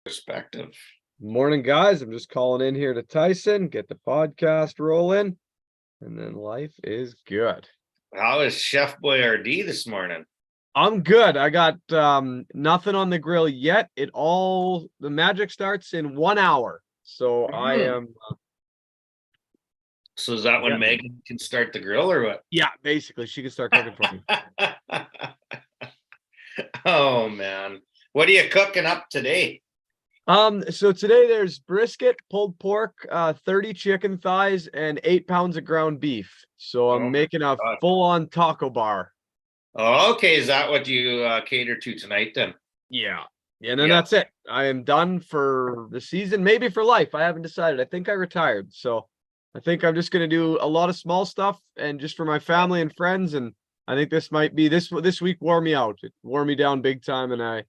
perspective. Morning, guys. I'm just calling in here to Tyson, get the podcast rolling, and then life is good. How is Chef Boyardee this morning? I'm good. I got nothing on the grill yet. The magic starts in 1 hour. So I am So is that when Megan can start the grill or what? Yeah, basically she can start cooking for me. Oh man. What are you cooking up today? So today there's brisket, pulled pork, 30 chicken thighs, and 8 pounds of ground beef. So I'm making a full-on taco bar. Oh, okay. Is that what you cater to tonight then? Yeah. And then that's it. I am done for the season, maybe for life. I haven't decided. I think I retired. So I think I'm just going to do a lot of small stuff and just for my family and friends. And I think this might be this week wore me out. It wore me down big time. And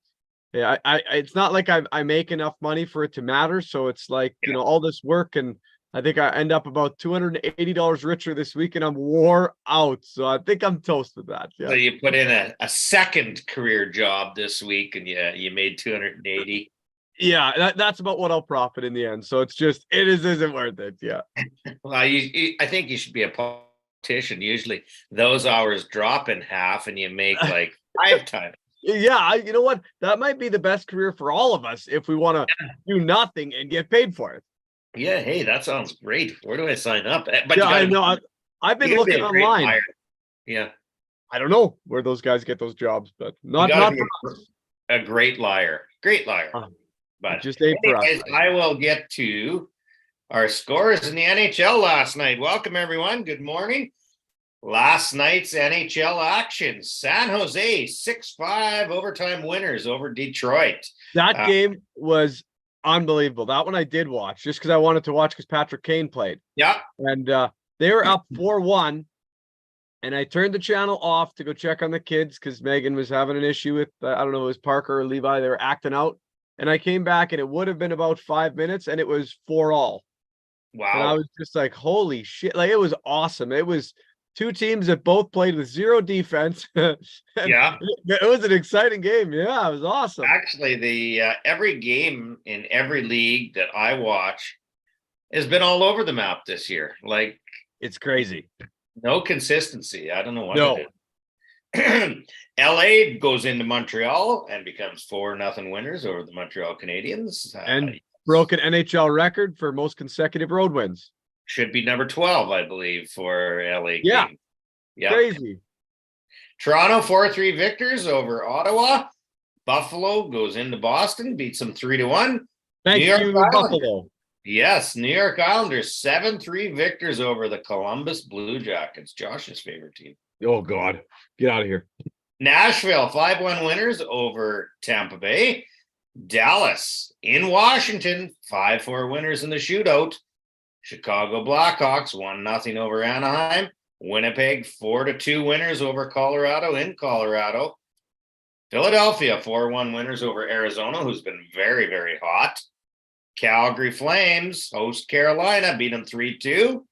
it's not like I make enough money for it to matter. So it's like, all this work, and I think I end up about $280 richer this week, and I'm wore out. So I think I'm toast with that. Yeah. So you put in a second career job this week, and you made 280. Yeah, that's about what I'll profit in the end. So it's just isn't worth it. Yeah. Well, I think you should be a politician. Usually those hours drop in half, and you make like 5 times. Yeah, you know what? That might be the best career for all of us if we want to do nothing and get paid for it. Yeah, hey, that sounds great. Where do I sign up? But yeah, I know. I've been looking online. Yeah, I don't know where those guys get those jobs, but not a great liar. Great liar. But just ain't for us. I will get to our scores in the NHL last night. Welcome everyone. Good morning. Last night's NHL action, San Jose 6-5 overtime winners over Detroit. That game was unbelievable. That one I did watch just because I wanted to watch because Patrick Kane played. Yeah. And they were up 4-1, and I turned the channel off to go check on the kids because Megan was having an issue with, I don't know, it was Parker or Levi. They were acting out. And I came back, and it would have been about 5 minutes, and it was 4-all. Wow. And I was just like, holy shit. Like, it was awesome. It was two teams that both played with zero defense. Yeah. It was an exciting game. Yeah, it was awesome. Actually, the every game in every league that I watch has been all over the map this year. Like, it's crazy. No consistency. I don't know what it is. LA goes into Montreal and becomes 4-0 winners over the Montreal Canadiens. And broke an NHL record for most consecutive road wins. Should be number 12, I believe, for LA. Yeah. Crazy. Toronto 4-3 victors over Ottawa. Buffalo goes into Boston, beats them 3-1. Thank you, Buffalo. Yes, New York Islanders 7-3 victors over the Columbus Blue Jackets, Josh's favorite team. Oh God, get out of here. Nashville 5-1 winners over Tampa Bay. Dallas in Washington 5-4 winners in the shootout. Chicago Blackhawks 1-0 over Anaheim. Winnipeg 4-2 winners over Colorado in Colorado. Philadelphia 4-1 winners over Arizona, who's been very, very hot. Calgary Flames host Carolina, beat them 3-2.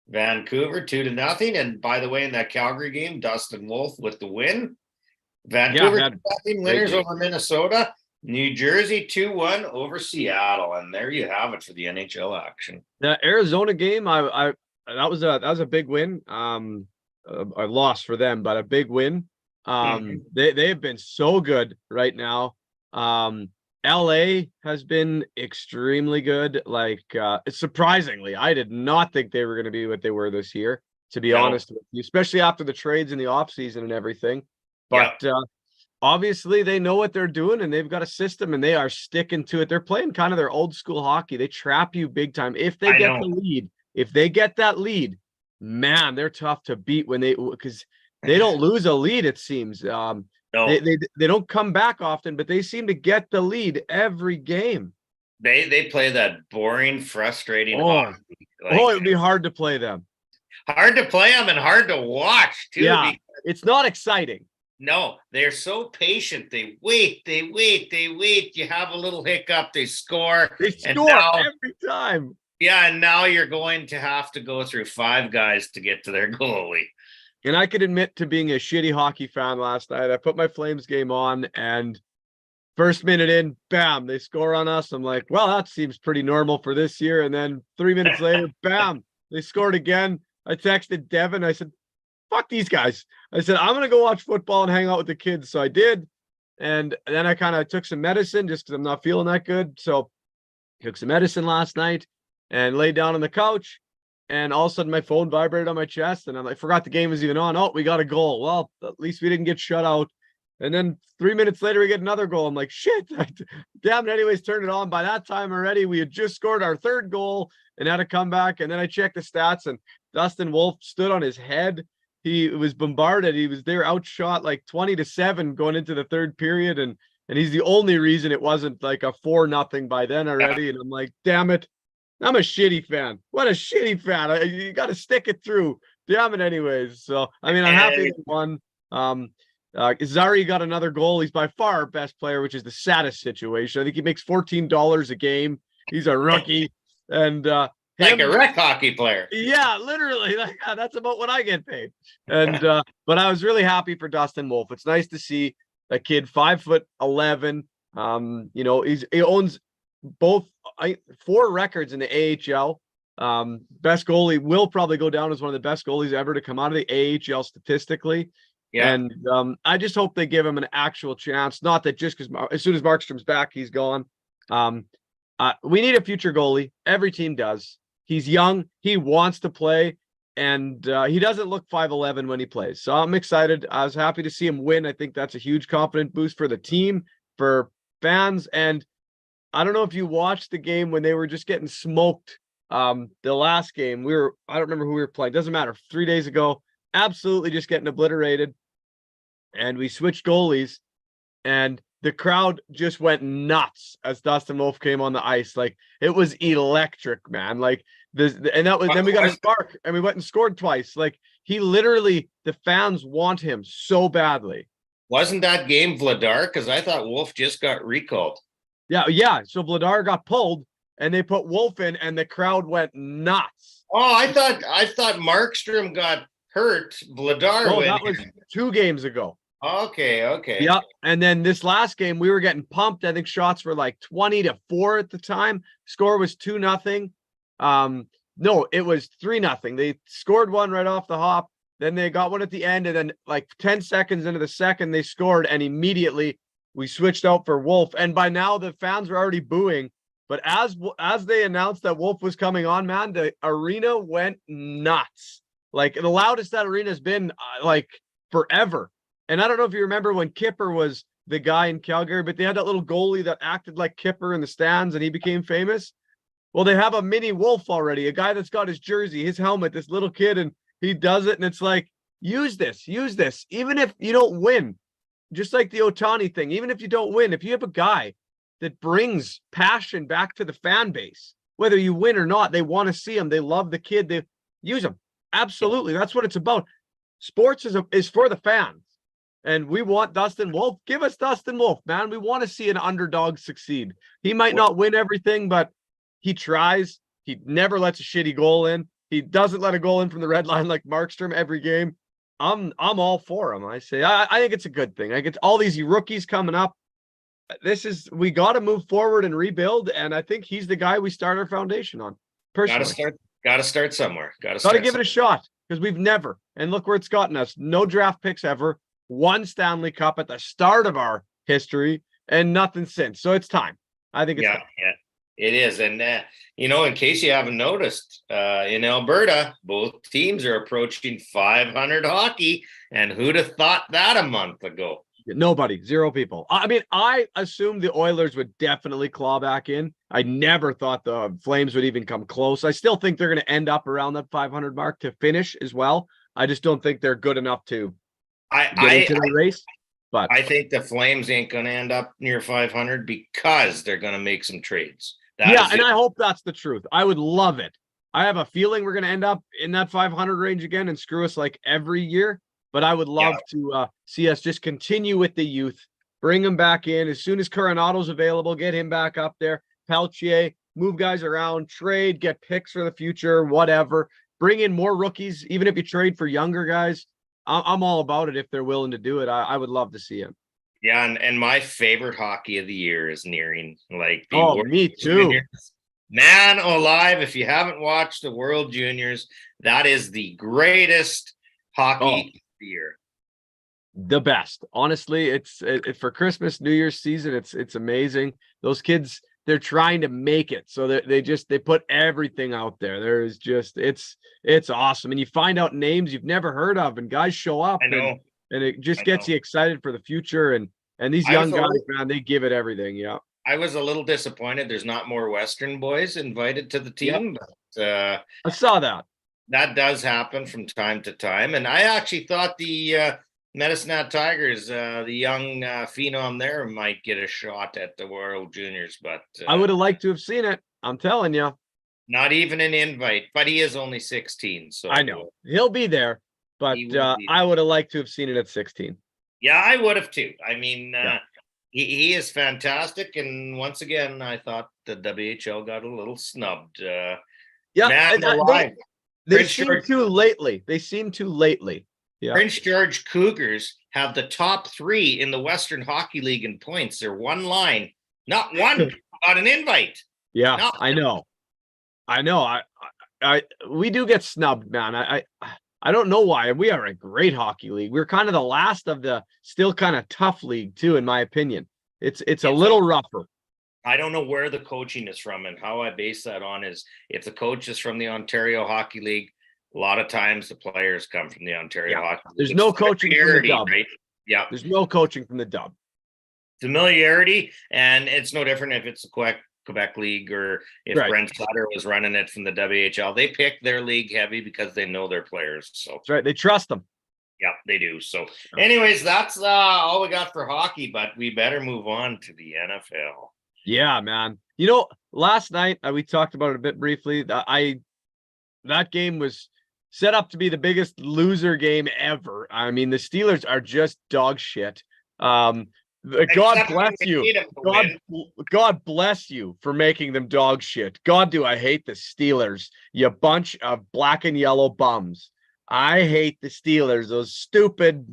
Vancouver 2-0. And by the way, in that Calgary game, Dustin Wolf with the win. Vancouver 2-0 winners over Minnesota. New Jersey 2-1 over Seattle, and there you have it for the NHL action. The Arizona game, that was a big win. A loss for them, but a big win. They have been so good right now. LA has been extremely good. Like surprisingly, I did not think they were going to be what they were this year, to be honest with you, especially after the trades in the offseason and everything. But obviously they know what they're doing, and they've got a system, and they are sticking to it. They're playing kind of their old school hockey. They trap you big time. If they get the lead, if they get that lead, man, they're tough to beat because they don't lose a lead, it seems. They don't come back often, but they seem to get the lead every game. They play that boring, frustrating hockey. It would be hard to play them. Hard to play them and hard to watch, too. Yeah, it's not exciting. No, they're so patient. They wait. You have a little hiccup, they score. They score every time. Yeah, and now you're going to have to go through 5 guys to get to their goalie. And I could admit to being a shitty hockey fan last night. I put my Flames game on, and First minute in, bam, they score on us. I'm like, well, that seems pretty normal for this year. And then 3 minutes later, bam, they scored again. I texted Devin. I said, fuck these guys. I said, I'm going to go watch football and hang out with the kids. So I did. And then I kind of took some medicine just because I'm not feeling that good. So took some medicine last night and laid down on the couch. And all of a sudden my phone vibrated on my chest. And I'm like, forgot the game was even on. Oh, we got a goal. Well, at least we didn't get shut out. And then 3 minutes later, we get another goal. I'm like, shit, damn it. Anyways, turned it on. By that time already, we had just scored our third goal and had to come back. And then I checked the stats, and Dustin Wolf stood on his head. He was bombarded. He was there outshot like 20-7 going into the third period. And he's the only reason it wasn't like a 4-0 by then already. And I'm like, damn it. I'm a shitty fan. What a shitty fan. You got to stick it through. Damn it anyways. So, I mean, I'm happy they won. Zari got another goal. He's by far our best player, which is the saddest situation. I think he makes $14 a game. He's a rookie. And like a rec hockey player. Yeah, literally. Like, that's about what I get paid. And but I was really happy for Dustin Wolf. It's nice to see a kid 5'11". You know, he owns both 4 records in the AHL. Best goalie, will probably go down as one of the best goalies ever to come out of the AHL statistically. Yeah. And I just hope they give him an actual chance. Not that just because as soon as Markstrom's back, he's gone. We need a future goalie. Every team does. He's young. He wants to play. And he doesn't look 5'11" when he plays. So I'm excited. I was happy to see him win. I think that's a huge confident boost for the team, for fans. And I don't know if you watched the game when they were just getting smoked. The last game, I don't remember who we were playing. Doesn't matter. 3 days ago. Absolutely just getting obliterated. And we switched goalies, and the crowd just went nuts as Dustin Wolf came on the ice. Like, it was electric, man. Like this, and that was, then we got a spark and we went and scored twice. Like, he literally, the fans want him so badly. Wasn't that game Vladar? Because I thought Wolf just got recalled. Yeah. So Vladar got pulled and they put Wolf in, and the crowd went nuts. Oh, I thought Markstrom got hurt. Vladar went. That was 2 games ago. Okay. Yeah. And then this last game, we were getting pumped. I think shots were like 20-4 at the time. Score was 2-0. No, it was 3-0. They scored one right off the hop. Then they got one at the end. And then like 10 seconds into the second, they scored. And immediately we switched out for Wolf. And by now the fans were already booing. But as they announced that Wolf was coming on, man, the arena went nuts. Like, the loudest that arena's been like forever. And I don't know if you remember when Kipper was the guy in Calgary, but they had that little goalie that acted like Kipper in the stands and he became famous. Well, they have a mini Wolf already, a guy that's got his jersey, his helmet, this little kid, and he does it. And it's like, use this. Even if you don't win, just like the Ohtani thing, even if you don't win, if you have a guy that brings passion back to the fan base, whether you win or not, they want to see him. They love the kid. They use him. Absolutely. That's what it's about. Sports is for the fans. And we want Dustin Wolf. Give us Dustin Wolf, man. We want to see an underdog succeed. He might not win everything, but he tries. He never lets a shitty goal in. He doesn't let a goal in from the red line like Markstrom every game. I'm all for him. I say, I think it's a good thing. I get all these rookies coming up. We got to move forward and rebuild. And I think he's the guy we start our foundation on. Personally. Got to start somewhere. Got to give it a shot, because we've never. And look where it's gotten us. No draft picks ever. 1 Stanley Cup at the start of our history, and nothing since. So it's time. I think it's time. Yeah, it is. And, in case you haven't noticed, in Alberta, both teams are approaching 500 hockey. And who'd have thought that a month ago? Nobody, 0 people. I mean, I assumed the Oilers would definitely claw back in. I never thought the Flames would even come close. I still think they're going to end up around that 500 mark to finish as well. I just don't think they're good enough to get into the race. But I think the Flames ain't going to end up near 500 because they're going to make some trades. And I hope that's the truth. I would love it. I have a feeling we're going to end up in that 500 range again and screw us like every year. But I would love to see us just continue with the youth, bring them back in as soon as Coronato's available, get him back up there. Peltier, move guys around, trade, get picks for the future, whatever. Bring in more rookies, even if you trade for younger guys. I'm all about it if they're willing to do it. I would love to see him. Yeah, and my favorite hockey of the year is nearing. Like the Oh, World me too. Juniors. Man alive, if you haven't watched the World Juniors, that is the greatest hockey of the year. The best. Honestly, it's for Christmas, New Year's season, it's amazing. Those kids, they're trying to make it. So they put everything out there. There's just it's awesome. And you find out names you've never heard of, and guys show up, I know. and it just I gets know. you excited for the future. And these I was young guys, man, they give it everything. Yeah. I was a little disappointed there's not more Western boys invited to the Yep. team, but I saw that. that does happen from time to time. And I actually thought the Medicine Hat Tigers, the young phenom there, might get a shot at the World Juniors, but I would have liked to have seen it. I'm telling you. not even an invite. But he is only 16, so I know he'll be there, but He will be I would have liked to have seen it at 16. Yeah, I would have too. I mean, Yeah. he is fantastic, and once again, I thought the WHL got a little snubbed. Yeah, Man and, alive. they Prince seem George- too lately. They seem too lately. Yeah. Prince George Cougars have the top 3 in the Western Hockey League in points. They're one line, not one got an invite. Yeah, No. I know. We do get snubbed, man. I don't know why. We are a great hockey league. We're kind of the last of the still kind of tough league too, in my opinion. It's a little rougher. I don't know where the coaching is from, and how I base that on is if the coach is from the Ontario Hockey League, a lot of times the players come from the Ontario Hockey League. There's no It's coaching from the familiarity, dub. right? Yeah. There's no coaching from the dub. Familiarity, and it's no different if it's the Quebec League or if Right. Brent Sutter was running it from the WHL. They pick their league heavy because they know their players. So That's right. They trust them. yeah, they do. So anyways, that's all we got for hockey, but we better move on to the NFL. Yeah, man. You know, last night we talked about it a bit briefly. That game was set up to be the biggest loser game ever. I mean, the Steelers are just dog shit. God Except bless when you. we need 'em to win. God bless you for making them dog shit. God, do I hate the Steelers, you bunch of black and yellow bums. I hate the Steelers, those stupid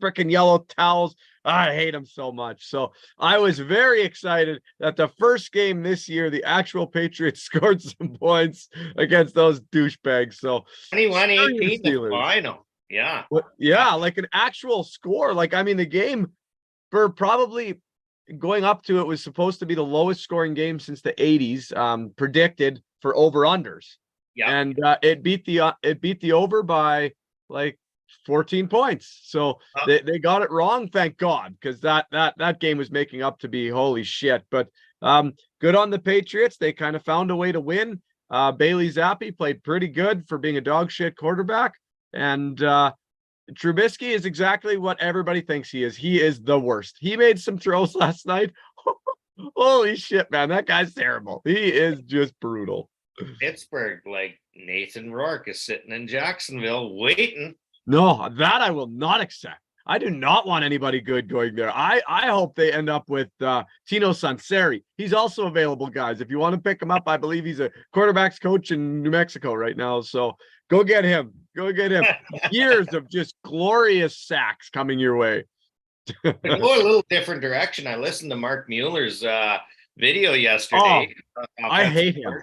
freaking yellow towels. I hate them so much. So I was very excited that the first game this year, the actual Patriots scored some points against those douchebags. So 21-18 the Steelers. final. Yeah. Yeah, like an actual score. Like, I mean, the game for probably going up to it was supposed to be the lowest scoring game since the 80s, predicted for over-unders. Yeah. And it beat the over by like 14 points. So they got it wrong, thank God, because that game was making up to be holy shit. But good on the Patriots. They kind of found a way to win. Bailey Zappi played pretty good for being a dog shit quarterback. And Trubisky is exactly what everybody thinks he is. He is the worst. He made some throws last night. Holy shit, man. That guy's terrible. He is just brutal. Pittsburgh, like Nathan Rourke is sitting in Jacksonville waiting. No, that I will not accept. I do not want anybody good going there. I hope they end up with Tino Sanseri. He's also available, guys. If you want to pick him up, I believe he's a quarterbacks coach in New Mexico right now. So go get him. Go get him. Years of just glorious sacks coming your way. Go a little different direction. I listened to Mark Mueller's video yesterday. I hate him.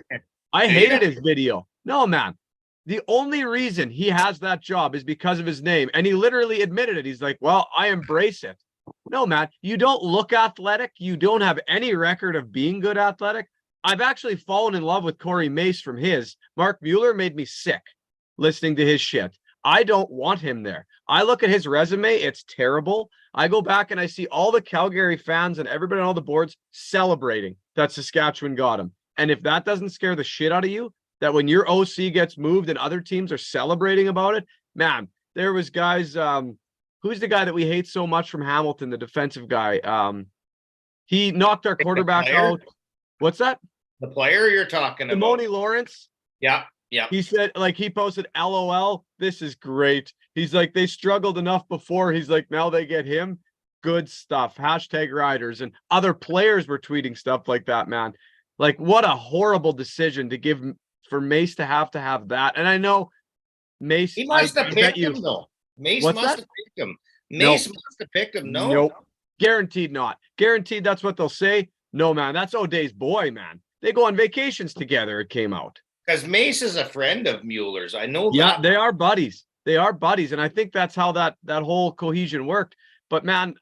I hated his video. No, man. The only reason he has that job is because of his name. And he literally admitted it. He's like, well, I embrace it. No, man, you don't look athletic. You don't have any record of being good athletic. I've actually fallen in love with Corey Mace from his. Mark Mueller made me sick listening to his shit. I don't want him there. I look at his resume. It's terrible. I go back and I see all the Calgary fans and everybody on all the boards celebrating that Saskatchewan got him. And if that doesn't scare the shit out of you, that when your OC gets moved and other teams are celebrating about it, man, there was guys, who's the guy that we hate so much from Hamilton, the defensive guy? He knocked our quarterback out. What's that? The player you're talking about. Simone Lawrence. Yeah. Yeah. He said, like, he posted, LOL, this is great. He's like, they struggled enough before. He's like, now they get him. Good stuff. Hashtag riders. And other players were tweeting stuff like that, man. Like, what a horrible decision to give for Mace to have that. And I know Mace. He must have picked him, though. Mace must have picked him. Mace must have picked him. No. Nope. Guaranteed not. Guaranteed that's what they'll say. No, man, that's O'Day's boy, man. They go on vacations together, it came out. Because Mace is a friend of Mueller's. I know Yeah, that. they are buddies. They are buddies. And I think that's how that whole cohesion worked. But man,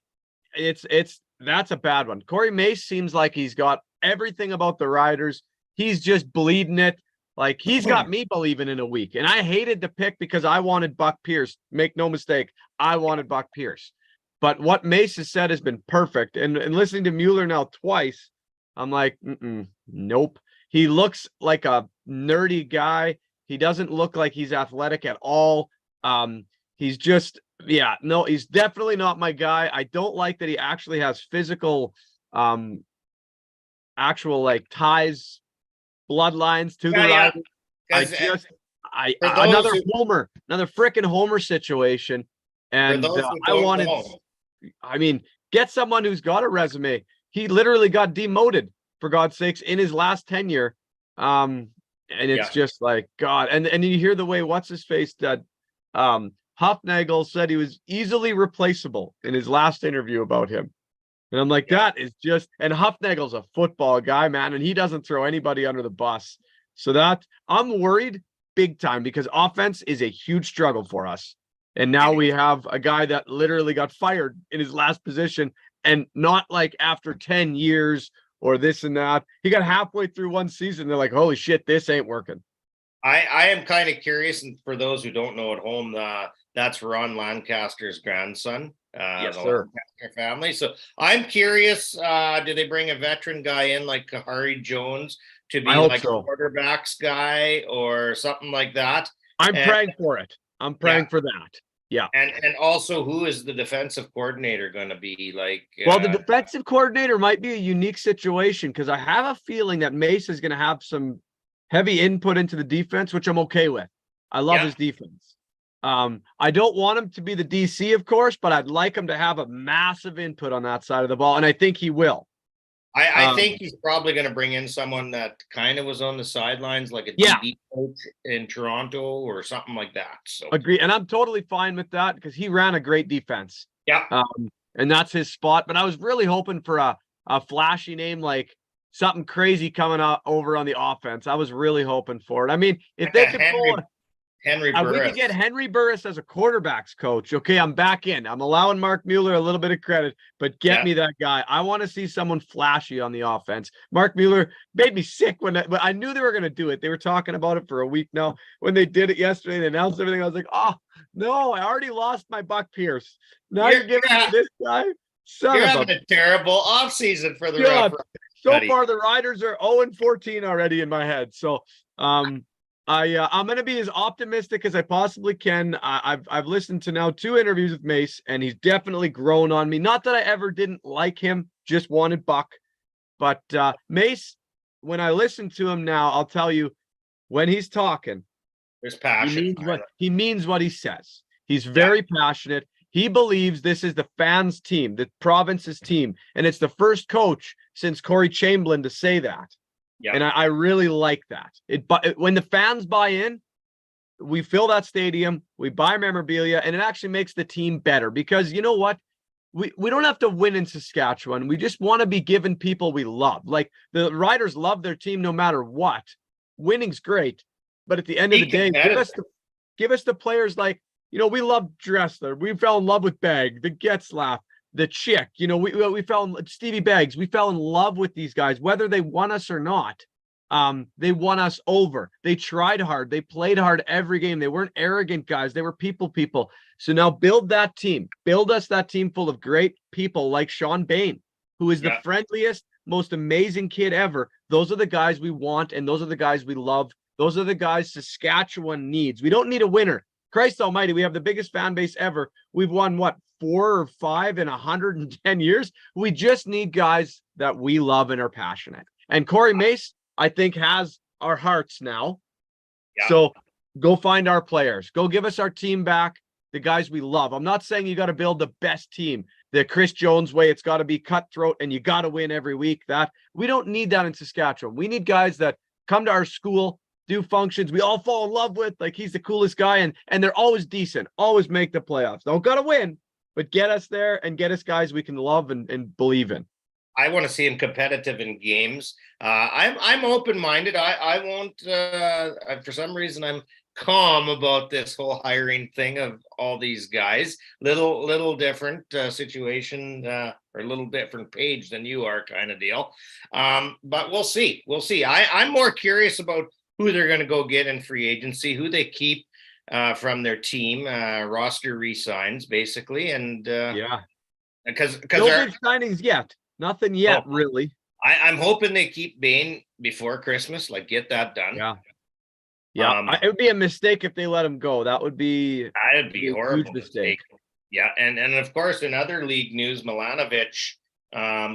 that's a bad one. Corey Mace seems like he's got everything about the Riders. He's just bleeding it. Like, he's got me believing in a week. And I hated the pick because I wanted Buck Pierce. Make no mistake, I wanted Buck Pierce. But what Mace has said has been perfect. And listening to Mueller now twice, I'm like, nope. He looks like a nerdy guy. He doesn't look like he's athletic at all. He's just, he's definitely not my guy. I don't like that he actually has physical, actual like ties, bloodlines to the Riders. Another freaking Homer situation. And get someone who's got a resume. He literally got demoted, for God's sakes, in his last tenure. And it's just like, God. And you hear the way, what's his face, that Huffnagel said he was easily replaceable in his last interview about him. And I'm like, that is just, and Huffnagel's a football guy, man, and he doesn't throw anybody under the bus. So that, I'm worried big time, because offense is a huge struggle for us. And now we have a guy that literally got fired in his last position, and not like after 10 years or this and that. He got halfway through one season. They're like, holy shit, this ain't working. I am kind of curious, and for those who don't know at home, that's Ron Lancaster's grandson. Yes, the sir. Lancaster family. So I'm curious, do they bring a veteran guy in like Kahari Jones to be like a quarterbacks guy or something like that? I'm praying for it. I'm praying for that. Yeah. And also, who is the defensive coordinator going to be like? Well, the defensive coordinator might be a unique situation, because I have a feeling that Mace is going to have some heavy input into the defense, which I'm okay with. I love his defense. I don't want him to be the DC, of course, but I'd like him to have a massive input on that side of the ball, and I think he will. I think he's probably going to bring in someone that kind of was on the sidelines, like a DB coach in Toronto or something like that. So agree, and I'm totally fine with that, because he ran a great defense. Yeah, and that's his spot. But I was really hoping for a flashy name, like something crazy coming out over on the offense. I was really hoping for it. I mean, if they could pull Henry Burris. We could get Henry Burris as a quarterbacks coach. Okay, I'm back in. I'm allowing Mark Mueller a little bit of credit, but get me that guy. I want to see someone flashy on the offense. Mark Mueller made me sick but I knew they were going to do it. They were talking about it for a week now. When they did it yesterday, they announced everything. I was like, oh, no, I already lost my Buck Pierce. Now you're giving me this guy? You're having a terrible offseason for the Riders. So far, the Riders are 0-14 already in my head. So, I'm going to be as optimistic as I possibly can. I've listened to now 2 interviews with Mace, and he's definitely grown on me. Not that I ever didn't like him, just wanted Buck. But Mace, when I listen to him now, I'll tell you, when he's talking, there's passion. He means what he says. He's very passionate. He believes this is the fans' team, the province's team, and it's the first coach since Corey Chamberlain to say that. Yeah. And I really like that. When the fans buy in, we fill that stadium, we buy memorabilia, and it actually makes the team better, because you know what? We don't have to win in Saskatchewan. We just want to be given people we love. Like, the Riders love their team no matter what. Winning's great, but at the end of the day, give us the players like, we love Dressler. We fell in love with Begg, the Getzlaff, the Chick. We fell in Stevie Beggs. We fell in love with these guys, whether they won us or not. They won us over. They tried hard. They played hard every game. They weren't arrogant guys. They were people. So now build that team. Build us that team full of great people like Sean Bain, who is the friendliest, most amazing kid ever. Those are the guys we want, and those are the guys we love. Those are the guys Saskatchewan needs. We don't need a winner. Christ almighty, we have the biggest fan base ever. We've won, 4 or 5 in 110 years? We just need guys that we love and are passionate. And Corey Mace, I think, has our hearts now. Yeah. So go find our players. Go give us our team back, the guys we love. I'm not saying you got to build the best team, the Chris Jones way. It's got to be cutthroat and you got to win every week. That we don't need that in Saskatchewan. We need guys that come to our school, do functions we all fall in love with, like he's the coolest guy, and they're always decent, always make the playoffs. Don't gotta win, but get us there and get us guys we can love and believe in. I want to see him competitive in games. I'm open-minded. I won't. For some reason, I'm calm about this whole hiring thing of all these guys. Little different situation or a little different page than you are, kind of deal. But we'll see. We'll see. I'm more curious about who they're going to go get in free agency, who they keep from their team roster re-signs, basically, and because no big signings yet. Nothing yet, really. I'm hoping they keep Bain before Christmas, like get that done. Yeah. It would be a mistake if they let him go. That would be a horrible mistake. Yeah, and of course, in other league news, Milanovic.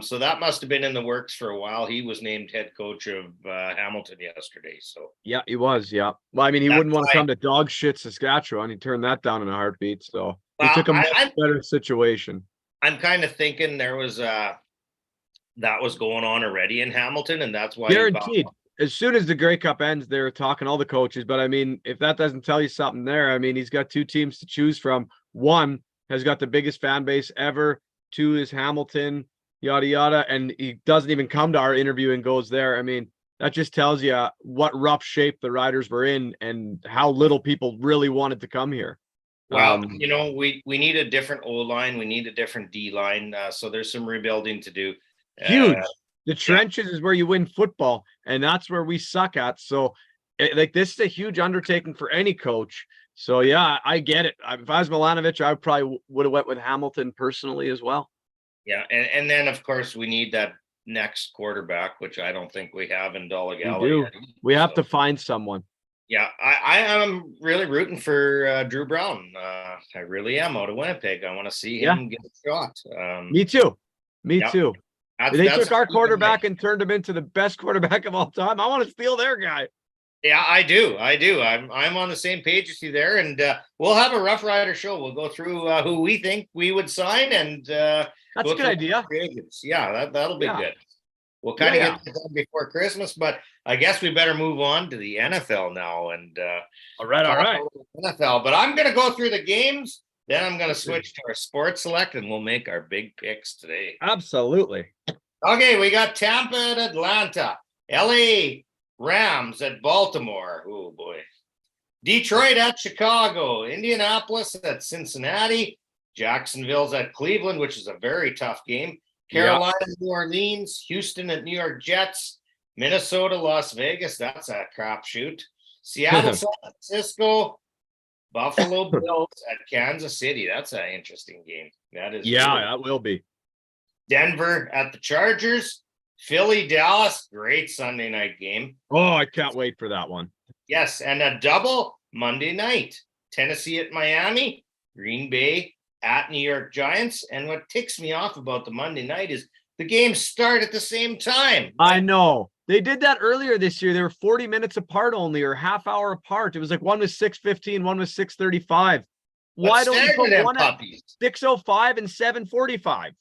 So that must have been in the works for a while. He was named head coach of Hamilton yesterday. So yeah, he was. Yeah. Well, I mean, he wouldn't want to come to dog shit Saskatchewan. He turned that down in a heartbeat. So he took a much better situation. I'm kind of thinking there was that was going on already in Hamilton, and that's why guaranteed. As soon as the Grey Cup ends, they're talking all the coaches. But I mean, if that doesn't tell you something there, I mean, he's got two teams to choose from. One has got the biggest fan base ever. Two is Hamilton, yada yada, and he doesn't even come to our interview and goes there. I mean, that just tells you what rough shape the Riders were in and how little people really wanted to come here. Well, we need a different O line, we need a different D line, so there's some rebuilding to do. Huge. The trenches is where you win football, and that's where we suck at. So, this is a huge undertaking for any coach. So, yeah, I get it. If I was Milanovic, I probably would have went with Hamilton personally as well. Yeah, and then of course we need that next quarterback, which I don't think we have in Dolegala. We have to find someone. Yeah, I am really rooting for Drew Brown. I really am, out of Winnipeg. I want to see him get a shot. Me too. They took our quarterback and turned him into the best quarterback of all time. I want to steal their guy. Yeah, I do. I'm on the same page as you there, and we'll have a Rough Rider show. We'll go through who we think we would sign, and that's a good idea. Yeah, that'll be good. We'll kind of get that done before Christmas, but I guess we better move on to the NFL now. And all right. NFL. But I'm going to go through the games. Then I'm going to switch to our sports select, and we'll make our big picks today. Absolutely. Okay, we got Tampa at Atlanta, LA Rams at Baltimore. Oh boy. Detroit at Chicago, Indianapolis at Cincinnati, Jacksonville's at Cleveland, which is a very tough game. Carolina, New Orleans, Houston at New York Jets, Minnesota, Las Vegas. That's a crapshoot. Seattle, San Francisco, Buffalo Bills at Kansas City. That's an interesting game. That is. Yeah, that will be. Denver at the Chargers, Philly, Dallas. Great Sunday night game. Oh, I can't wait for that one. Yes, and a double Monday night. Tennessee at Miami, Green Bay at New York Giants. And what ticks me off about the Monday night is the games start at the same time. I know. They did that earlier this year. They were 40 minutes apart only, or half hour apart. It was like one was 6:15, one was 6:35. Why don't you put one at 6:05 and 7:45?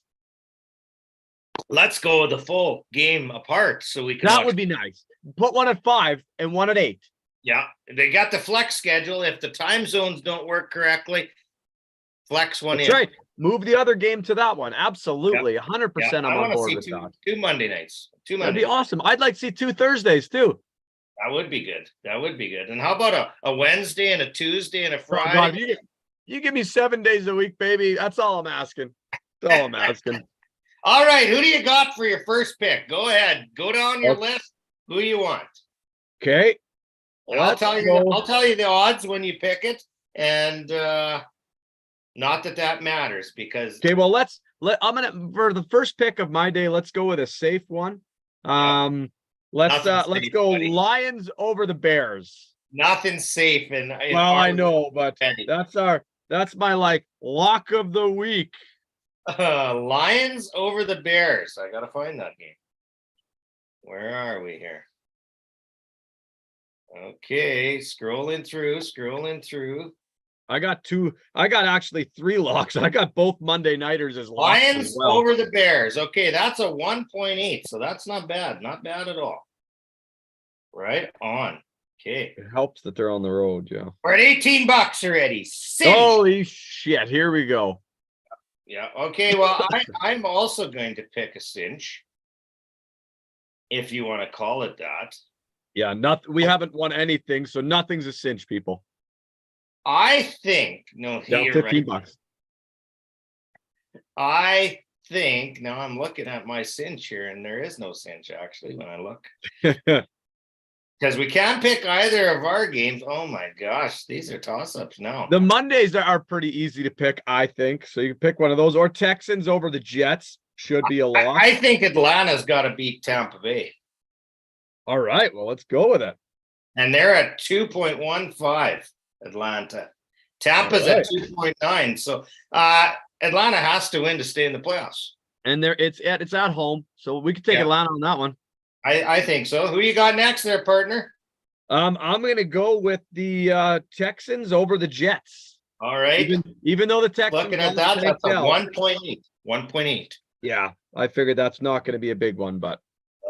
Let's go the full game apart so we can. That would be nice. Put one at 5 and one at 8. Yeah, they got the flex schedule. If the time zones don't work correctly, flex one in. That's right. Move the other game to that one. Absolutely. 100% I'm on board with that. Two Monday nights. That'd be awesome. I'd like to see 2 Thursdays too. That would be good. And how about a Wednesday and a Tuesday and a Friday? Oh God, you give me 7 days a week, baby. That's all I'm asking. That's all I'm asking. All right. Who do you got for your first pick? Go ahead. Go down your list. Who you want? Okay. I'll tell you the odds when you pick it. And not that matters because well, I'm gonna for the first pick of my day, let's go with a safe one. Let's go Lions over the Bears. Nothing safe I know, but that's my lock of the week. Lions over the Bears. I gotta find that game. Where are we here? Okay, scrolling through. I got actually 3 locks. I got both Monday nighters as locks. Lions over the Bears. Okay, that's a 1.8. So that's not bad. Not bad at all. Right on. Okay. It helps that they're on the road, yeah. We're at $18 already. Holy shit. Here we go. Yeah. Okay. Well, I'm also going to pick a cinch, if you want to call it that. Yeah, we haven't won anything, so nothing's a cinch, people. I think no, Yeah, you're right. $15. I think now I'm looking at my cinch here, and there is no cinch actually when I look. Because we can't pick either of our games. Oh my gosh, these are toss-ups now. The Mondays are pretty easy to pick, I think. So you can pick one of those, or Texans over the Jets should be a lock. I think Atlanta's got to beat Tampa Bay. All right, well, let's go with it. And they're at 2.15, Atlanta. Tampa's at 2.9. So Atlanta has to win to stay in the playoffs. And it's at home, so we can take Atlanta on that one. I think so. Who you got next there, partner? I'm gonna go with the Texans over the Jets. All right. Even though the Texans looking at that, that's a 1.8. 1.8. Yeah, I figured that's not going to be a big one, but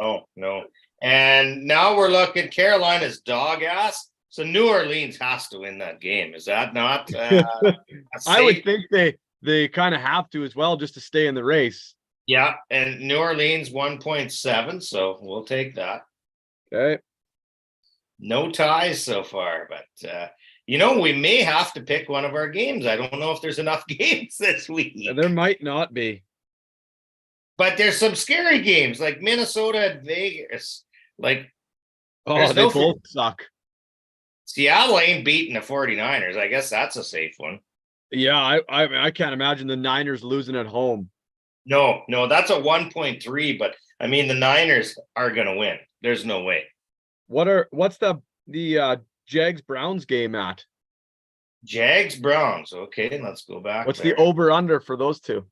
no. And now we're looking Carolina's dog ass. So New Orleans has to win that game. Is that not? I would think they kind of have to as well, just to stay in the race. Yeah, and New Orleans 1.7, so we'll take that. Okay. No ties so far, but we may have to pick one of our games. I don't know if there's enough games this week. There might not be. But there's some scary games like Minnesota and Vegas. Like, they both suck. Seattle ain't beating the 49ers. I guess that's a safe one. Yeah, I can't imagine the Niners losing at home. No, that's a 1.3, but I mean the Niners are gonna win. There's no way. What's the Jags Browns game at? Jags Browns. Okay, let's go back. What's the over under for those two?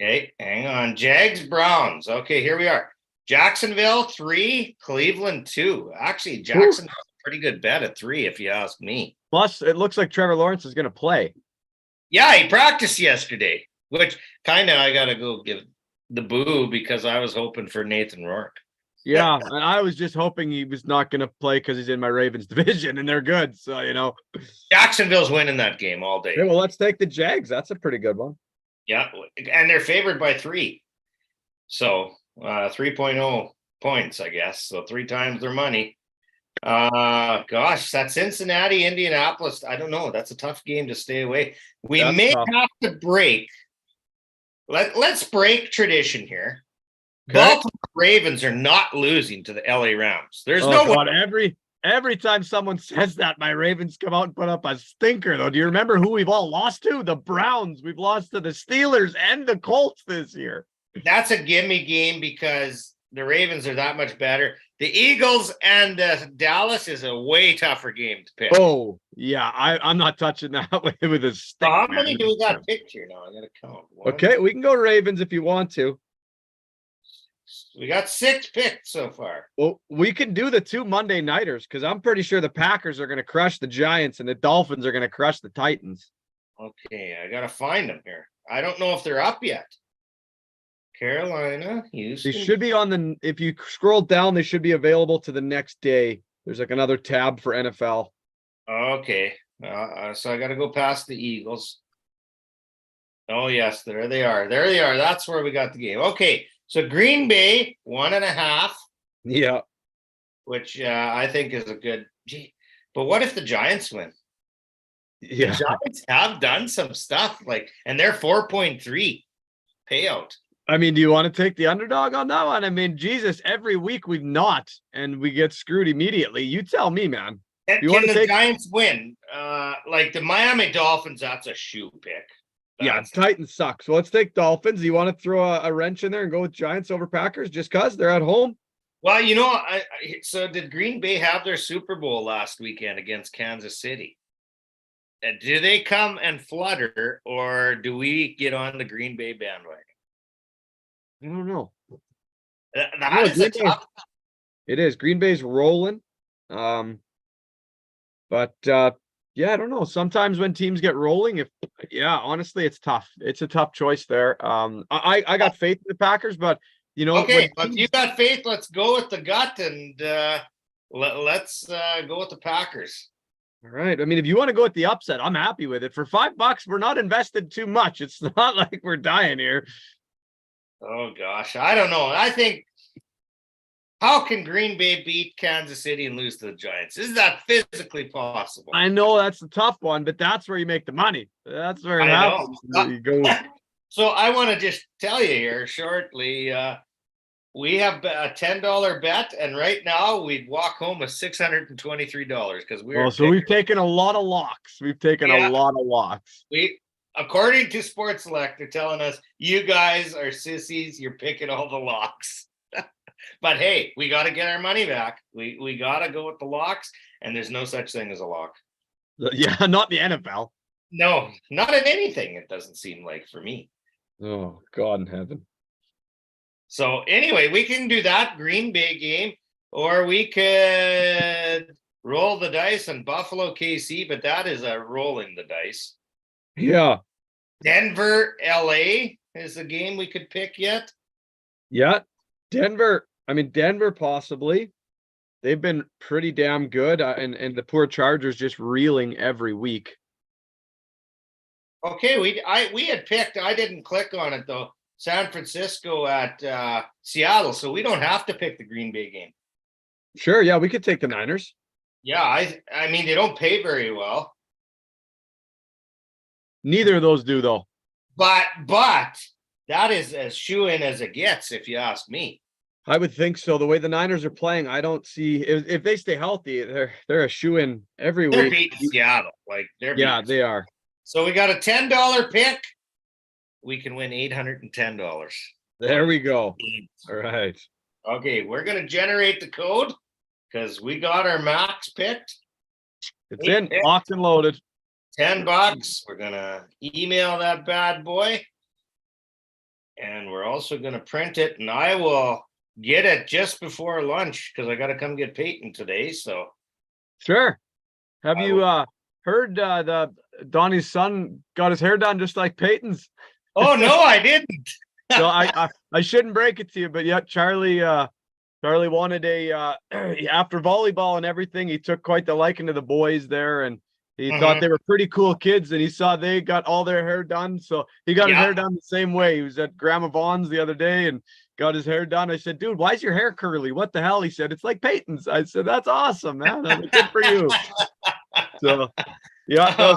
Okay, hang on. Jags Browns. Okay, here we are. Jacksonville 3, Cleveland 2. Actually, Jacksonville's a pretty good bet at 3, if you ask me. Plus, it looks like Trevor Lawrence is going to play. Yeah, he practiced yesterday, which kind of I got to go give the boo because I was hoping for Nathan Rourke. Yeah, and I was just hoping he was not going to play because he's in my Ravens division and they're good. So, Jacksonville's winning that game all day. Okay, well, let's take the Jags. That's a pretty good one. Yeah, and they're favored by 3. So 3.0 points, I guess. So 3 times their money. Gosh, that Cincinnati, Indianapolis. I don't know. That's a tough game to stay away. That's may tough. Have to break. Let's break tradition here. Okay. Baltimore Ravens are not losing to the LA Rams. There's no way. Every time someone says that, my Ravens come out and put up a stinker, though. Do you remember who we've all lost to? The Browns. We've lost to the Steelers and the Colts this year. That's a gimme game because the Ravens are that much better. The Eagles and Dallas is a way tougher game to pick. Oh, yeah. I'm not touching that with a stick. So how many do we got picked here now? I got to count. 1, okay, we can go Ravens if you want to. We got 6 picked so far. Well, we can do the 2 Monday nighters because I'm pretty sure the Packers are going to crush the Giants and the Dolphins are going to crush the Titans. Okay, I got to find them here. I don't know if they're up yet. Carolina, Houston. They should be on if you scroll down, they should be available to the next day. There's like another tab for NFL. Okay, so I got to go past the Eagles. Oh, yes, there they are. There they are. That's where we got the game. Okay. So Green Bay 1.5. Yeah. Which I think is a good. But what if the Giants win? Yeah. The Giants have done some stuff and they're 4.3 payout. I mean, do you want to take the underdog on that one? I mean, Jesus, every week we've not, and we get screwed immediately. You tell me, man. Can the Giants win? The Miami Dolphins, that's a shoe pick. Yeah, Titans suck. So let's take Dolphins. Do you want to throw a wrench in there and go with Giants over Packers just because they're at home? Well, so did Green Bay have their Super Bowl last weekend against Kansas City? Do they come and flutter, or do we get on the Green Bay bandwagon? I don't know. That is a tough. It is. Green Bay's rolling. But yeah, I don't know. Sometimes when teams get rolling, honestly, it's tough. It's a tough choice there. I got faith in the Packers, but okay, if you got faith, let's go with the gut and let's go with the Packers. All right. I mean, if you want to go with the upset, I'm happy with it. For $5, we're not invested too much. It's not like we're dying here. Oh gosh, I don't know. I think how can Green Bay beat Kansas City and lose to the Giants? Is that physically possible? I know that's the tough one, but that's where you make the money. That's where it I happens. know. You go. So I want to just tell you here shortly. We have a $10 bet, and right now we'd walk home with $623 because we're. Oh, so we've taken a lot of locks. We've taken a lot of locks. According to Sports Select, they're telling us you guys are sissies. You're picking all the locks. But hey, we got to get our money back. We got to go with the locks, and there's no such thing as a lock. Yeah, not the NFL. No, not in anything. It doesn't seem like for me. Oh, God in heaven. So anyway, we can do that Green Bay game, or we could roll the dice on Buffalo KC, but that is a rolling the dice. Yeah. Denver LA is a game we could pick yet. Yeah. Denver. I mean, Denver possibly. They've been pretty damn good, and the poor Chargers just reeling every week. Okay, we had picked. I didn't click on it though. San Francisco at Seattle, so we don't have to pick the Green Bay game. Sure, yeah, we could take the Niners. Yeah, I mean they don't pay very well. Neither of those do though. But that is as shoe-in as it gets, if you ask me. I would think so. The way the Niners are playing, I don't see if they stay healthy, they're a shoe-in every week. They're beating Seattle, they are. So we got a $10 pick. We can win $810. There we go. All right. Okay, we're gonna generate the code because we got our max picked. It's in, locked and loaded. $10. We're gonna email that bad boy, and we're also gonna print it. And I will get it just before lunch because I got to come get Peyton today. So sure. Have you heard the Donnie's son got his hair done just like Peyton's? Oh no, I didn't. So I shouldn't break it to you, but yeah, Charlie wanted a after volleyball and everything, he took quite the liking to the boys there, and he thought they were pretty cool kids, and he saw they got all their hair done, so he got his hair done the same way. He was at Grandma Vaughn's the other day and got his hair done. I said, dude, why is your hair curly? What the hell? He said, it's like Peyton's. I said, that's awesome, man. I said, good for you. So yeah,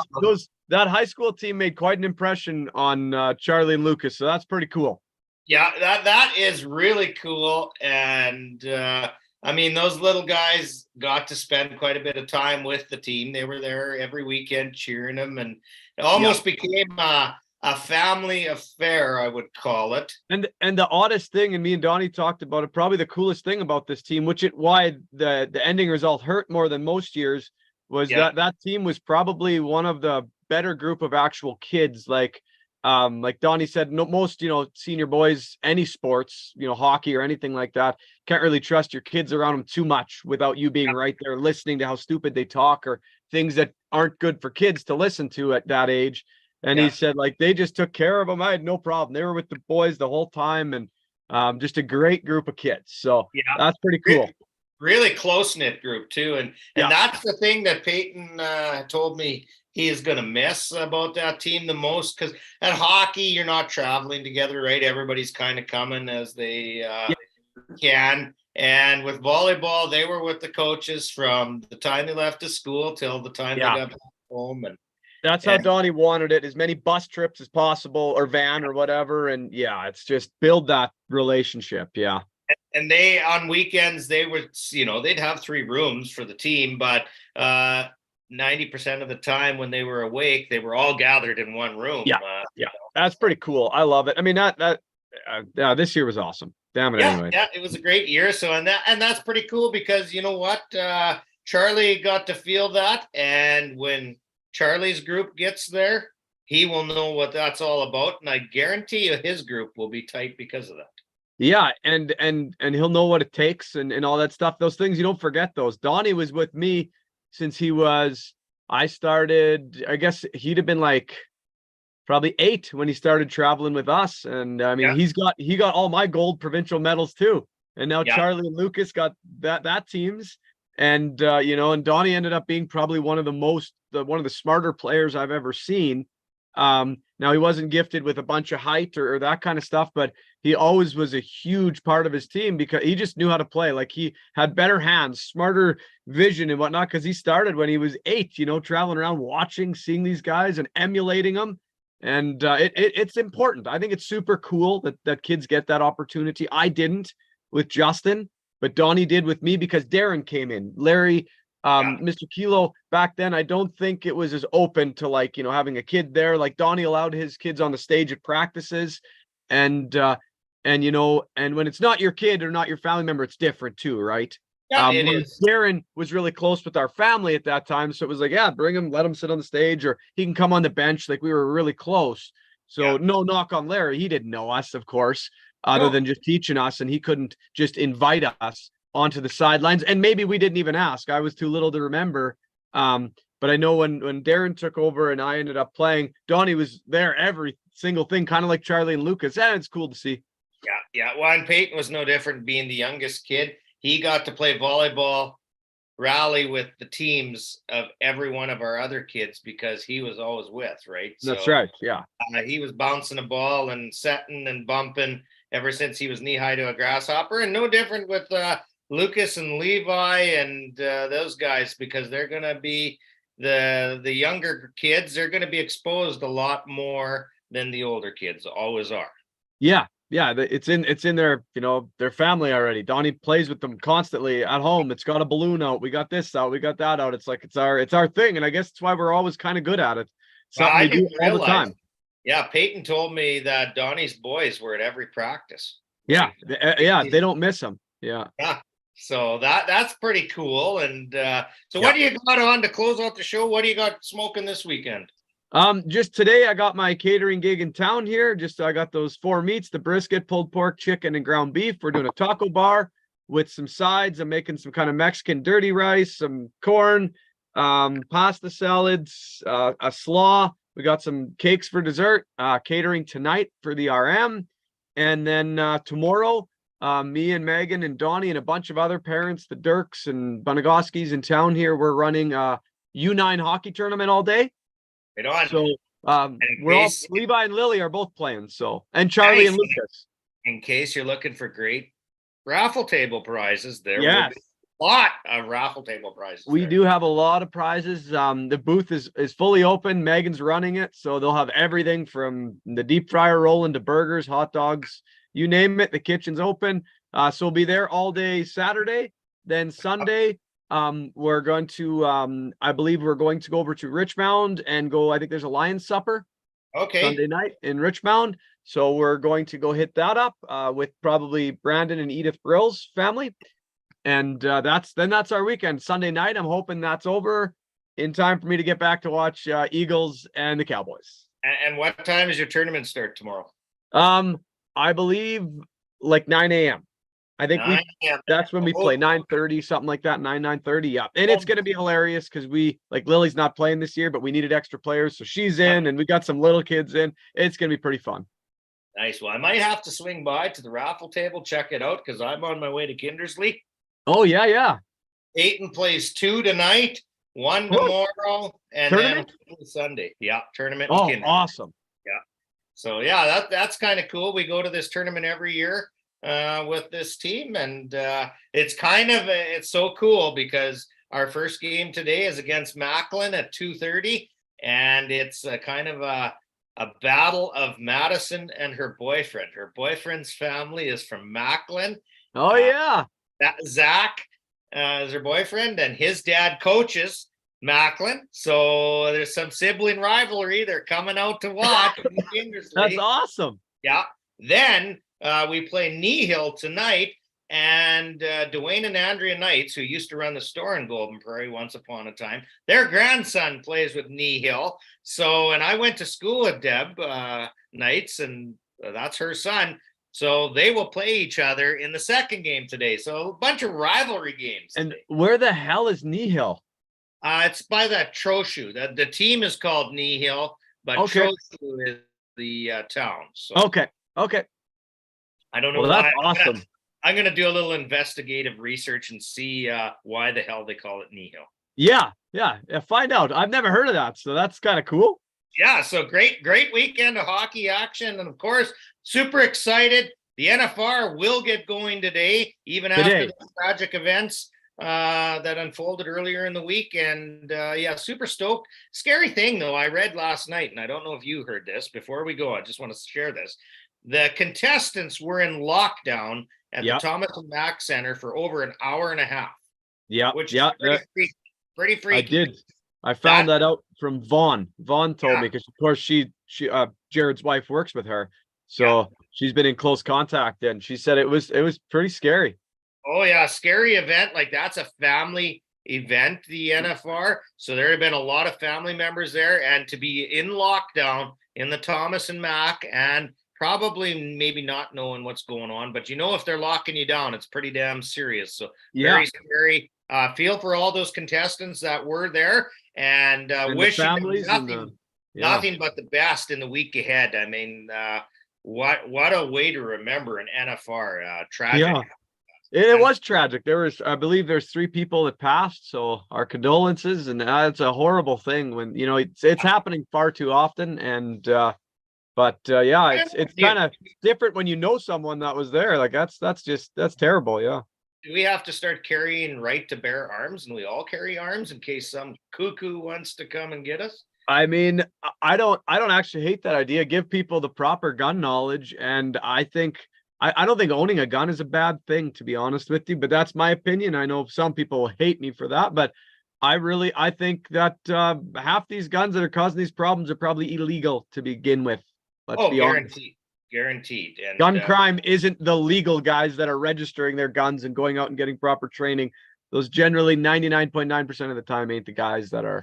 that high school team made quite an impression on Charlie and Lucas, so that's pretty cool. Yeah, that is really cool. And I mean, those little guys got to spend quite a bit of time with the team. They were there every weekend cheering them, and it almost became a family affair, I would call it. And the oddest thing, and me and Donnie talked about it, probably the coolest thing about this team, why the ending result hurt more than most years, was that team was probably one of the better group of actual kids. Like Donnie said, most, senior boys, any sports, hockey or anything like that, can't really trust your kids around them too much without you being right there listening to how stupid they talk or things that aren't good for kids to listen to at that age. And he said, they just took care of them. I had no problem. They were with the boys the whole time, and just a great group of kids. So that's pretty cool. Really close-knit group too. And that's the thing that Peyton told me he is going to miss about that team the most, because at hockey, you're not traveling together, right? Everybody's kind of coming as they can. And with volleyball, they were with the coaches from the time they left to school till the time they got back home. And that's how Donnie wanted it, as many bus trips as possible, or van or whatever. And it's just build that relationship. Yeah. And they, on weekends, they were, they'd have 3 rooms for the team, but 90% of the time when they were awake, they were all gathered in one room. That's pretty cool. I love it. I mean, this year was awesome. Damn it. Anyway. Yeah, it was a great year. So, and that's pretty cool, because you know what? Charlie got to feel that. And when Charlie's group gets there, he will know what that's all about. And I guarantee you his group will be tight because of that. Yeah, and he'll know what it takes and all that stuff. Those things, you don't forget those. Donnie was with me since I started, I guess he'd have been like probably 8 when he started traveling with us. And I mean, he got all my gold provincial medals too. And now Charlie and Lucas got that teams. And and Donnie ended up being probably one of the smarter players I've ever seen. Now he wasn't gifted with a bunch of height or that kind of stuff, but he always was a huge part of his team because he just knew how to play. Like he had better hands, smarter vision and whatnot, because he started when he was 8, traveling around watching, seeing these guys and emulating them. And it's important. I think it's super cool that kids get that opportunity. I didn't with Justin, but Donnie did with me because Darren came in. Larry, Mr. Kilo back then, I don't think it was as open to having a kid there. Like Donnie allowed his kids on the stage at practices, and when it's not your kid or not your family member, it's different too, right? Yeah, it is. Darren was really close with our family at that time, so it was like, yeah, bring him, let him sit on the stage, or he can come on the bench. Like we were really close. So no knock on Larry, he didn't know us, of course, other than just teaching us, and he couldn't just invite us onto the sidelines. And maybe we didn't even ask. I was too little to remember. But I know when Darren took over and I ended up playing, Donnie was there every single thing, kind of like Charlie and Lucas. And it's cool to see. Yeah. Well, and Peyton was no different, being the youngest kid. He got to play volleyball rally with the teams of every one of our other kids because he was always with, right? That's right. Yeah. He was bouncing a ball and setting and bumping ever since he was knee high to a grasshopper, and no different with Lucas and Levi and those guys, because they're going to be the younger kids. They're going to be exposed a lot more than the older kids always are. Yeah. It's in their their family already. Donnie plays with them constantly at home. It's got a balloon out. We got this out. We got that out. It's like it's our thing, and I guess that's why we're always kind of good at it. Something we do all the time. Yeah, Peyton told me that Donnie's boys were at every practice. Yeah, they don't miss them. Yeah. So that's pretty cool. And what do you got on to close out the show? What do you got smoking this weekend? Just today I got my catering gig in town here. I got those 4 meats: the brisket, pulled pork, chicken, and ground beef. We're doing a taco bar with some sides. I'm making some kind of Mexican dirty rice, some corn, pasta salads, a slaw. We got some cakes for dessert, catering tonight for the RM. And then tomorrow, me and Megan and Donnie and a bunch of other parents, the Dirks and Bonagoskis in town here, we're running a U9 hockey tournament all day. Right on. So Levi and Lily are both playing. So, and Charlie and Lucas. In case you're looking for great raffle table prizes, there will be a lot of raffle table prizes. We do have a lot of prizes. The booth is fully open. Megan's running it, so they'll have everything from the deep fryer rolling to burgers, hot dogs, you name it. The kitchen's open. So we'll be there all day Saturday. Then Sunday, we're going to I believe we're going to go over to Richmond and go. I think there's a Lions supper. Okay. Sunday night in Richmond. So we're going to go hit that up with probably Brandon and Edith Brill's family. And that's our weekend. Sunday night, I'm hoping that's over in time for me to get back to watch Eagles and the Cowboys. And what time is your tournament start tomorrow? I believe like 9 a.m. I think that's when we play, 9:30, something like that, 9:30. Yeah. And it's going to be hilarious because Lily's not playing this year, but we needed extra players. So she's in and we got some little kids in. It's going to be pretty fun. Nice. Well, I might have to swing by to the raffle table, check it out, because I'm on my way to Kindersley. Oh, yeah. Peyton plays 2 tonight, 1 tomorrow, and tournament? Then Sunday. Yeah, tournament. Oh, awesome. Yeah. So, yeah, that's kind of cool. We go to this tournament every year with this team, and it's so cool because our first game today is against Macklin at 2:30, and it's kind of a battle of Madison and her boyfriend. Her boyfriend's family is from Macklin. Oh, yeah. Zach is her boyfriend, and his dad coaches Macklin. So there's some sibling rivalry. They're coming out to watch. That's awesome. Yeah. Then we play Knee Hill tonight, and Dwayne and Andrea Knights, who used to run the store in Golden Prairie once upon a time, their grandson plays with Knee Hill. So, and I went to school with Deb Knights, and that's her son. So they will play each other in the second game today. So a bunch of rivalry games. And where the hell is Knee Hill? It's by that Trochu. The team is called Knee Hill, but Trochu is the town. So okay. I don't know. Well, that's awesome. I'm going to do a little investigative research and see why the hell they call it Nihil. Yeah. Find out. I've never heard of that, so that's kind of cool. Yeah, so great weekend of hockey action. And of course, super excited. The NFR will get going today, even after the tragic events that unfolded earlier in the week. And yeah, super stoked. Scary thing, though, I read last night, and I don't know if you heard this. Before we go, I just want to share this. The contestants were in lockdown at the Thomas and Mack Center for over an hour and a half. Yeah, which is pretty freaky. I did. I found that out from Vaughn. Vaughn told me, because of course she Jared's wife works with her, so she's been in close contact, and she said it was pretty scary. Oh yeah, scary event. Like, that's a family event, the NFR. So there have been a lot of family members there, and to be in lockdown in the Thomas and Mack, and probably maybe not knowing what's going on, but if they're locking you down, it's pretty damn serious. So very scary. Feel for all those contestants that were there, and wishing them nothing but the best in the week ahead. I mean, what a way to remember an NFR tragic. Yeah. It was tragic. I believe there's 3 people that passed. So our condolences, and it's a horrible thing when, it's happening far too often. And, but yeah, it's kind of different when you know someone that was there. Like that's terrible. Yeah. Do we have to start carrying right to bear arms, and we all carry arms in case some cuckoo wants to come and get us? I mean, I don't actually hate that idea. Give people the proper gun knowledge. And I think, I don't think owning a gun is a bad thing, to be honest with you, but that's my opinion. I know some people will hate me for that, but I think that half these guns that are causing these problems are probably illegal to begin with. Let's be honest. Guaranteed. And gun crime isn't the legal guys that are registering their guns and going out and getting proper training. Those generally 99.9% of the time ain't the guys that are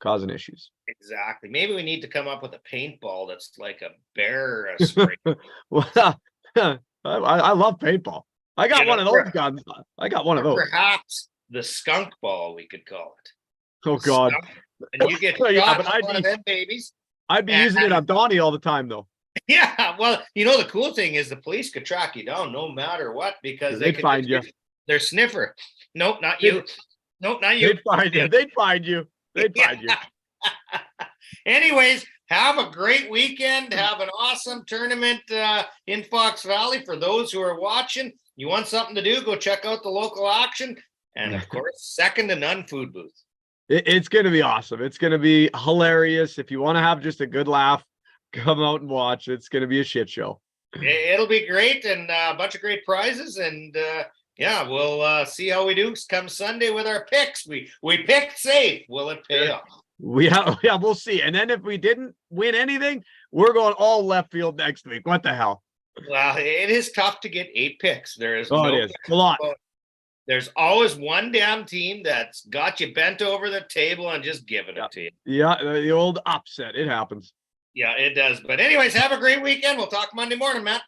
causing issues. Exactly. Maybe we need to come up with a paintball that's like a bear spray. Well, I love paintball. I got one of those guns. I got one of those. Perhaps the skunk ball, we could call it. Oh God! And you get shot with one of them babies. I'd be using it on Donnie all the time, though. Yeah, well, the cool thing is the police could track you down no matter what, because they could find you. Their sniffer. Nope, not you. Nope, not you. They'd find you. They'd find you. They'd find you. Anyways, have a great weekend. Have an awesome tournament in Fox Valley. For those who are watching, you want something to do, go check out the local action. And of course, second to none food booth. It's going to be awesome. It's going to be hilarious. If you want to have just a good laugh, come out and watch. It's going to be a shit show. It'll be great, and a bunch of great prizes. And yeah, we'll see how we do come Sunday with our picks. We picked safe. Will it pay off? Yeah, we'll see. And then if we didn't win anything, we're going all left field next week. What the hell? Well, it is tough to get 8 picks. There is it is a lot. There's always one damn team that's got you bent over the table and just giving it to you. Yeah, the old upset. It happens. Yeah, it does. But anyways, have a great weekend. We'll talk Monday morning, Matt.